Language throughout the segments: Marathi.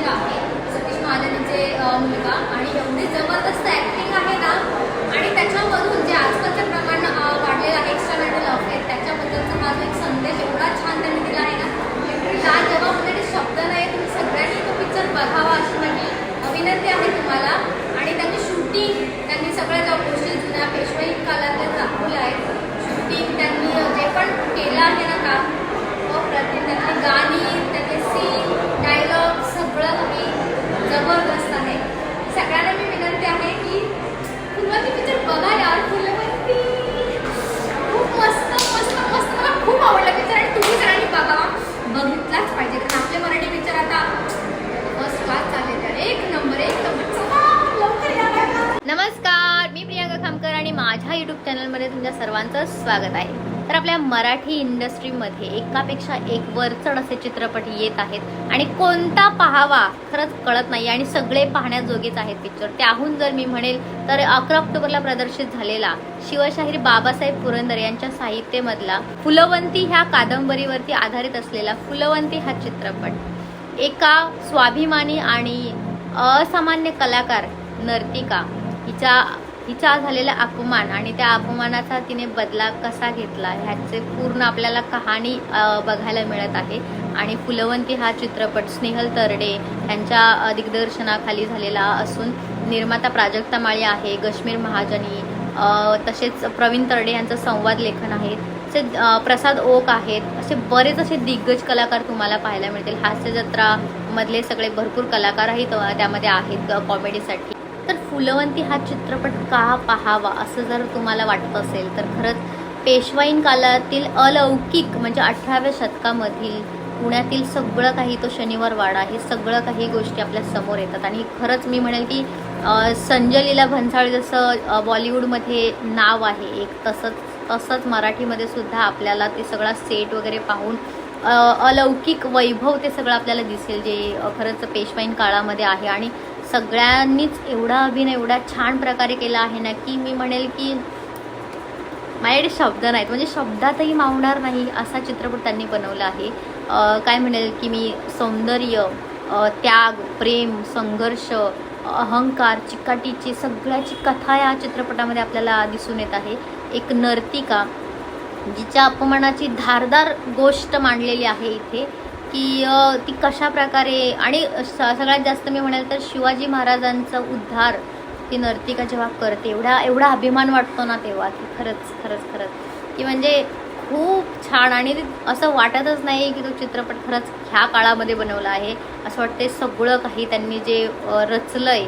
सुनील आहे, सतीश महाजनीचे मुलगा, आणि एवढी जबरदस्त ॲक्टिंग आहे ना. आणि त्याच्यामधून जे आजकालचं प्रमाण वाढलेलं आहे एक्स्ट्रा मॅरिटल अफेअर, त्याच्याबद्दलचा माझा एक संदेश एवढा छान त्यांनी दिला आहे ना. लाजवाबमध्ये शब्द नाही, तुम्ही सगळ्यांनी तो पिक्चर बघावा अशी माझी विनंती आहे तुम्हाला. आणि त्यांनी शूटिंग, त्यांनी सगळ्या ज्या गोष्टी जुन्या पेशवाई काळातल्या दाखवल्या आहेत, शूटिंग त्यांनी जे पण केलं आहे ना काम, अप्रतिम. त्यातली गाणी, त्यातले सीन, डायलॉग सगळं काही जबरदस्त आहे. सगळ्यांना मी विनंती आहे की फुलवंती पिक्चर बघा यार. फुलवंती खूप मस्त मस्त मस्त, मला खूप आवडला पिक्चर आणि तुम्ही सगळ्यांनी बघावा, बघितलाच पाहिजे. कारण आपले मराठी पिक्चर आता फर्स्ट क्लास चालले तर एक नंबर लवकर या. नमस्कार, मी प्रियांका खामकर आणि माझ्या यूट्यूब चॅनलमध्ये तुमच्या सर्वांचं स्वागत आहे. तर आपल्या मराठी इंडस्ट्रीमध्ये एकापेक्षा एक वरचढ असे चित्रपट येत आहेत आणि कोणता पाहावा खरंच कळत नाही आणि सगळे पाहण्याजोगेच आहेत पिक्चर. त्याहून जर मी म्हणेल तर 11 ऑक्टोबरला प्रदर्शित झालेला शिवशाहीर बाबासाहेब पुरंदरे यांच्या साहित्यामधला फुलवंती ह्या कादंबरीवरती आधारित असलेला फुलवंती हा चित्रपट एका स्वाभिमानी आणि असामान्य कलाकार नर्तिका हिचा झालेला अपमान आणि त्या अपमानाचा तिने बदला कसा घेतला ह्याचे पूर्ण आपल्याला कहाणी बघायला मिळत आहे. आणि फुलवंती हा चित्रपट स्नेहल तरडे यांच्या दिग्दर्शनाखाली झालेला असून निर्माता प्राजक्ता माळी आहे, गश्मीर महाजनी, तसेच प्रवीण तरडे यांचं संवाद लेखन आहे, तसेच प्रसाद ओक आहेत. असे बरेच असे दिग्गज कलाकार तुम्हाला पाहायला मिळतील. हास्य जत्रा मधले सगळे भरपूर कलाकारही त्यामध्ये आहेत कॉमेडीसाठी. तर फुलवंती हा चित्रपट का पाहावा असं जर तुम्हाला वाटत असेल तर खरंच पेशवाईन काळातील अलौकिक म्हणजे 18व्या शतकामधील पुण्यातील सगळं काही, तो शनिवार वाडा, हे सगळं काही गोष्टी आपल्या समोर येतात. आणि खरंच मी म्हणेल की संजय लीला भन्साळी जसं बॉलिवूडमध्ये नाव आहे एक, तसंच मराठीमध्ये सुद्धा आपल्याला ते सगळा सेट वगैरे पाहून अलौकिक वैभव ते सगळं आपल्याला दिसेल, जे खरंच पेशवाईन काळामध्ये आहे. आणि सगळ्यांनीच एवढा अभिनय एवढा छान प्रकारे केला आहे ना की मी म्हणेल की माझ्याकडे शब्द नाहीत, म्हणजे शब्दातही मावणार नाही असा चित्रपट त्यांनी बनवला आहे. काय म्हणेल की मी सौंदर्य, त्याग, प्रेम, संघर्ष, अहंकार, चिकाटीची सगळ्याची कथा या चित्रपटामध्ये आपल्याला दिसून येत आहे. एक नर्तिका जिच्या अपमानाची धारदार गोष्ट मांडलेली आहे इथे की ती कशा प्रकारे, आणि सगळ्यात जास्त मी म्हणेल तर शिवाजी महाराजांचा उद्धार ती नर्तिका जेव्हा करते, एवढा अभिमान वाटतो ना तेव्हा की खरंच की म्हणजे खूप छान. आणि असं वाटतच नाही की तो चित्रपट खरंच ह्या काळामध्ये बनवला आहे. असं वाटते सगळं काही त्यांनी जे रचलंय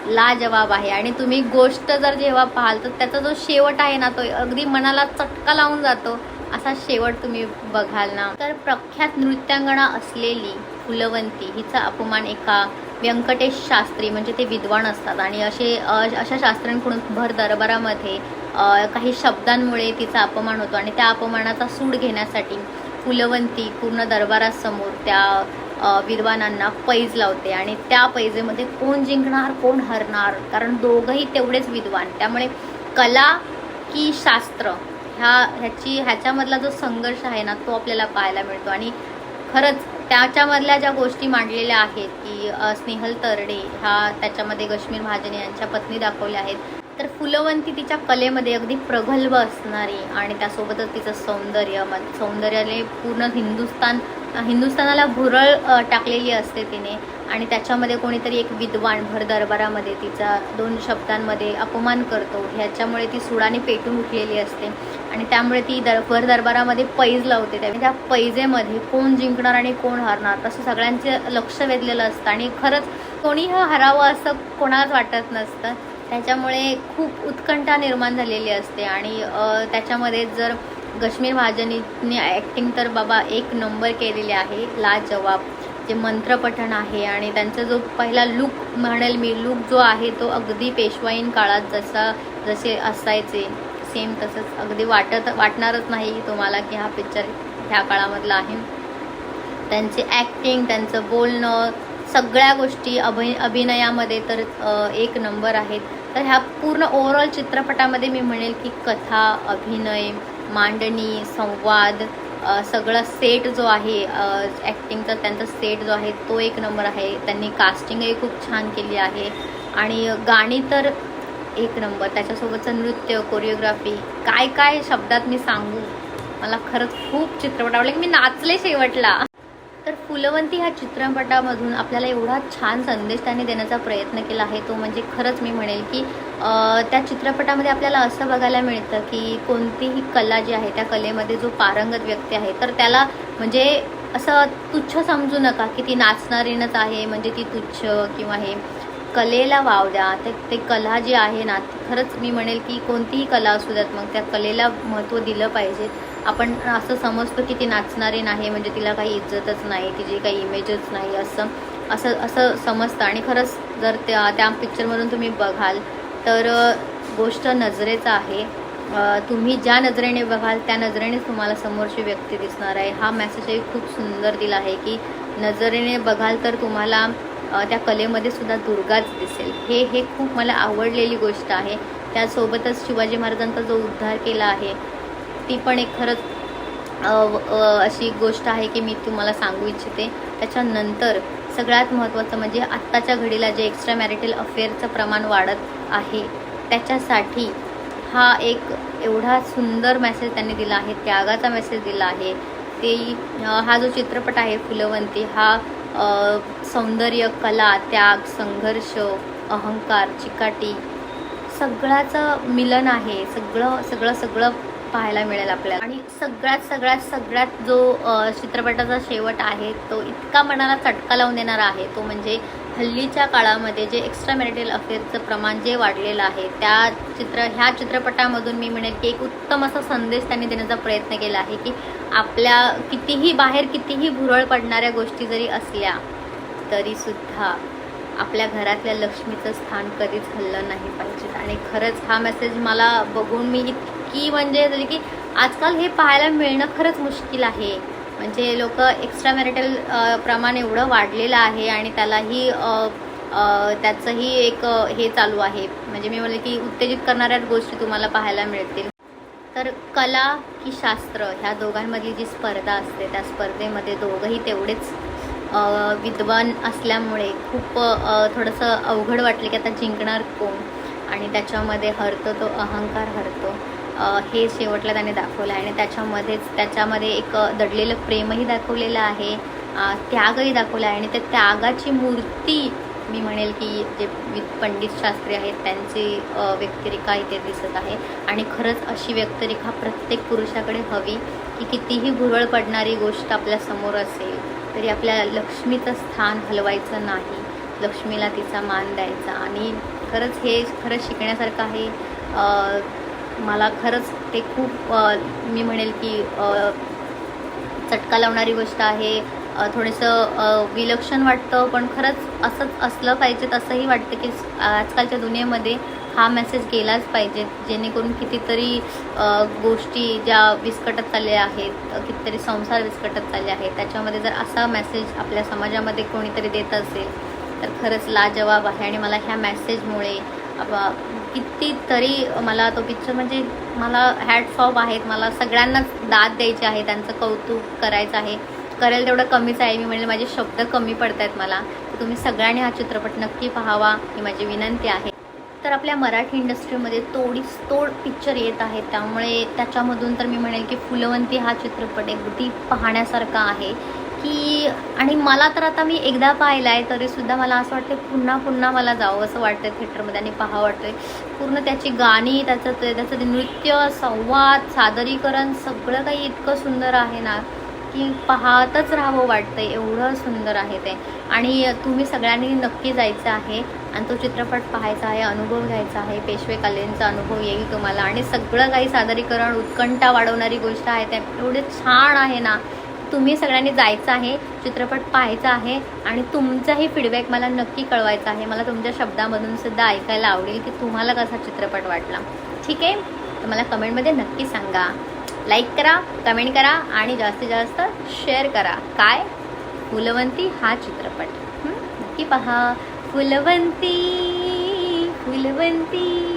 लाजवाब आहे. आणि तुम्ही गोष्ट जर जेव्हा पाहाल तर त्याचा जो शेवट आहे ना तो अगदी मनाला चटका लावून जातो असा शेवट तुम्ही बघाल ना. तर प्रख्यात नृत्यांगना असलेली फुलवंती हिचा अपमान एका व्यंकटेश शास्त्री, म्हणजे ते विद्वान असतात आणि अशा शास्त्र्यांकडून भर दरबारामध्ये काही शब्दांमुळे तिचा अपमान होतो. आणि त्या अपमानाचा सूड घेण्यासाठी फुलवंती पूर्ण दरबारासमोर त्या विद्वानांना पैज लावते. आणि त्या पैजेमध्ये कोण जिंकणार कोण हरणार, कारण दोघंही तेवढेच विद्वान. त्यामुळे कला की शास्त्र ह्याच्यामधला जो संघर्ष आहे ना तो आपल्याला पाहायला मिळतो. आणि खरंच त्याच्यामधल्या ज्या गोष्टी मांडलेल्या आहेत की स्नेहल तरडे त्याच्यामध्ये गश्मीर महाजनी यांच्या पत्नी दाखवल्या आहेत. तर फुलवंती तिच्या कलेमध्ये अगदी प्रगल्भ असणारी आणि त्यासोबतच तिचं सौंदर्याने पूर्ण हिंदुस्थानाला भुरळ टाकलेली असते तिने. आणि त्याच्यामध्ये कोणीतरी एक विद्वान भर दरबारामध्ये तिचा 2 शब्दांमध्ये अपमान करतो, ह्याच्यामुळे ती सुडाने पेटून उठलेली असते. आणि त्यामुळे ती भर दरबारामध्ये पैज लावते. त्या पैजेमध्ये कोण जिंकणार आणि कोण हारणार तसं सगळ्यांचे लक्ष वेधलेलं असतं. आणि खरंच कोणीही हरावं असं कोणालाच वाटत नसतं. त्याच्यामुळे खूप उत्कंठा निर्माण झालेली असते. आणि त्याच्यामध्ये जर गश्मीर महाजनीने ॲक्टिंग तर बाबा एक नंबर केलेली आहे, लाजवाब. जे मंत्रपठण आहे आणि त्यांचा जो पहिला लूक म्हणेल मी, लूक जो आहे तो अगदी पेशवाईन काळात जसे असायचे सेम तसंच अगदी वाटणारच नाही तुम्हाला की हा पिक्चर ह्या काळामधला आहे. त्यांचे ॲक्टिंग, त्यांचं बोलणं, सगळ्या गोष्टी अभिनयामध्ये तर एक नंबर आहेत. तर ह्या पूर्ण ओव्हरऑल चित्रपटामध्ये मी म्हणेल की कथा, अभिनय, मांडणी, संवाद, सगळा सेट जो आहे ॲक्टिंगचा त्यांचा सेट जो आहे तो एक नंबर आहे. त्यांनी कास्टिंगही खूप छान केली आहे आणि गाणी तर एक नंबर. त्याच्यासोबतचं नृत्य, कोरिओग्राफी, काय काय शब्दात मी सांगू. मला खरंच खूप चित्रपट आवडले की मी नाचले शेवटला. तर फुलवंती ह्या चित्रपटामधून आपल्याला एवढा छान संदेश त्यांनी देण्याचा प्रयत्न केला आहे तो म्हणजे खरंच मी म्हणेल की त्या चित्रपटामध्ये आपल्याला असं बघायला मिळतं की कोणतीही कला जी आहे त्या कलेमध्ये जो पारंगत व्यक्ती आहे तर त्याला म्हणजे असं तुच्छ समजू नका की ती नाचणारीनच आहे म्हणजे ती तुच्छ किंवा हे. कलेला वाव द्या. ते कला जी आहे ना ती खरंच मी म्हणेल की कोणतीही कला असू द्यात मग त्या कलेला महत्त्व दिलं पाहिजे. आपण असं समजतो की ती नाचणारी नाही म्हणजे तिला काही इज्जतच नाही, तिची काही इमेजच नाही असं असं असं समजतं. आणि खरंच जर त्या पिक्चरमधून तुम्ही बघाल तर गोष्ट नजरेचं आहे. तुम्ही ज्या नजरेने बघाल त्या नजरेनेच तुम्हाला समोरची व्यक्ती दिसणार आहे. हा मेसेजही खूप सुंदर दिला आहे की नजरेने बघाल तर तुम्हाला त्या कलेमध्ये सुद्धा दुर्गाच दिसेल. हे खूप मला आवडलेली गोष्ट आहे. त्यासोबतच शिवाजी महाराजांचा जो उद्धार केला आहे ती पण एक खरंच अशी गोष्ट आहे की मी तुम्हाला सांगू इच्छिते. त्याच्यानंतर सगळ्यात महत्त्वाचं म्हणजे आत्ताच्या घडीला जे एक्स्ट्रा मॅरिटल अफेअरचं प्रमाण वाढत आहे त्याच्यासाठी हा एक एवढा सुंदर मेसेज त्यांनी दिला आहे, त्यागाचा मेसेज दिला आहे. हा जो चित्रपट आहे फुलवंती हा सौंदर्य, कला, त्याग, संघर्ष, अहंकार, चिकाटी सगळ्याचं मिलन आहे. सगळं पाहायला मिळेल आपल्याला. आणि सगळ्यात जो चित्रपटाचा शेवट आहे तो इतका मनाला चटका लावून देणारा आहे. तो म्हणजे हल्लीच्या काळामध्ये जे एक्स्ट्रा मॅरिटल अफेअरचं प्रमाण जे वाढलेलं आहे ह्या चित्रपटामधून मी म्हणेल की एक उत्तम असा संदेश त्यांनी देण्याचा प्रयत्न केला आहे की आपल्या कितीही भुरळ पडणाऱ्या गोष्टी जरी असल्या तरीसुद्धा आपल्या घरातल्या लक्ष्मीचं स्थान कधीच हललं नाही पाहिजे. आणि खरंच हा मेसेज मला बघून मी इतकी म्हणजे झाली की आजकाल हे पाहायला मिळणं खरंच मुश्किल आहे. म्हणजे लोक एक्स्ट्रा मॅरिटल प्रमाण एवढं वाढलेलं आहे आणि त्याचंही एक हे चालू आहे. म्हणजे मी म्हणले की उत्तेजित करणाऱ्या गोष्टी तुम्हाला पाहायला मिळतील. तर कला की शास्त्र ह्या दोघांमधली जी स्पर्धा असते त्या स्पर्धेमध्ये दोघंही तेवढेच विद्वान असल्यामुळे खूप थोडंसं अवघड वाटलं की आता जिंकणार कोण. आणि त्याच्यामध्ये हरतो तो अहंकार हरतो हे शेवटला त्याने दाखवलं आहे. आणि त्याच्यामध्ये एक दडलेलं प्रेमही दाखवलेलं आहे, त्यागही दाखवला आहे. आणि त्या त्यागाची मूर्ती मी म्हणेल की जे पंडित शास्त्री आहेत त्यांची व्यक्तिरेखा इथे दिसत आहे. आणि खरंच अशी व्यक्तिरेखा प्रत्येक पुरुषाकडे हवी की कितीही भुरळ पडणारी गोष्ट आपल्या समोर असेल तरी आपल्या लक्ष्मीचं स्थान हलवायचं नाही, लक्ष्मीला तिचा मान द्यायचा. आणि खरंच शिकण्यासारखं आहे. मला खरंच ते खूप मी म्हणेल की चटका लावणारी गोष्ट आहे. थोडंसं विलक्षण वाटतं पण खरंच असंच असलं पाहिजे असंही वाटतं की आजकालच्या दुनियेमध्ये हा मेसेज गेलाच पाहिजे जेणेकरून कितीतरी गोष्टी ज्या विस्कटत चालल्या आहेत, कितीतरी संसार विस्कटत चालले आहेत त्याच्यामध्ये जर असा मेसेज आपल्या समाजामध्ये कोणीतरी देत असेल तर खरंच लाजवाब आहे. आणि मला ह्या मेसेजमुळे कितीतरी मला तो पिक्चर म्हणजे मला हॅट्स ऑफ आहेत. मला सगळ्यांनाच दाद द्यायची आहे, त्यांचं कौतुक करायचं आहे. करेल तेवढं कमीच आहे. मी म्हणजे माझे शब्द कमी पडत आहेत मला. तर तुम्ही सगळ्यांनी हा चित्रपट नक्की पाहावा ही माझी विनंती आहे. तर आपल्या मराठी इंडस्ट्रीमध्ये तोड पिक्चर येत आहेत त्यामुळे त्याच्यामधून तर मी म्हणेल की फुलवंती हा चित्रपट अगदी पाहण्यासारखा आहे की. आणि मला तर आता मी एकदा पाहिला आहे तरीसुद्धा मला असं वाटतं पुन्हा मला जावं असं वाटतं थिएटरमध्ये आणि पाहावं वाटतंय. पूर्ण त्याची गाणी, त्याचं नृत्य, संवाद, सादरीकरण सगळं काही इतकं सुंदर आहे ना की पाहतच राहावं वाटतं, एवढं सुंदर आहे ते. आणि तुम्ही सगळ्यांनी नक्की जायचं आहे आणि तो चित्रपट पाहायचा आहे, अनुभव घ्यायचा आहे. पेशवे कलेंचा अनुभव येईल तुम्हाला. आणि सगळं काही सादरीकरण, उत्कंठा वाढवणारी गोष्ट आहे त्या एवढे छान आहे ना. तुम्ही सगळ्यांनी जायचं आहे, चित्रपट पाहायचा आहे आणि तुमचाही फीडबॅक मला नक्की कळवायचा आहे. मला तुमच्या शब्दामधून सुद्धा ऐकायला आवडेल की तुम्हाला कसा चित्रपट वाटला. ठीक आहे, तर मला कमेंटमध्ये नक्की सांगा. लाईक करा, कमेंट करा आणि जास्तीत जास्त शेअर करा. काय फुलवंती हा चित्रपट नक्की पहा. फुलवंती फुलवंती.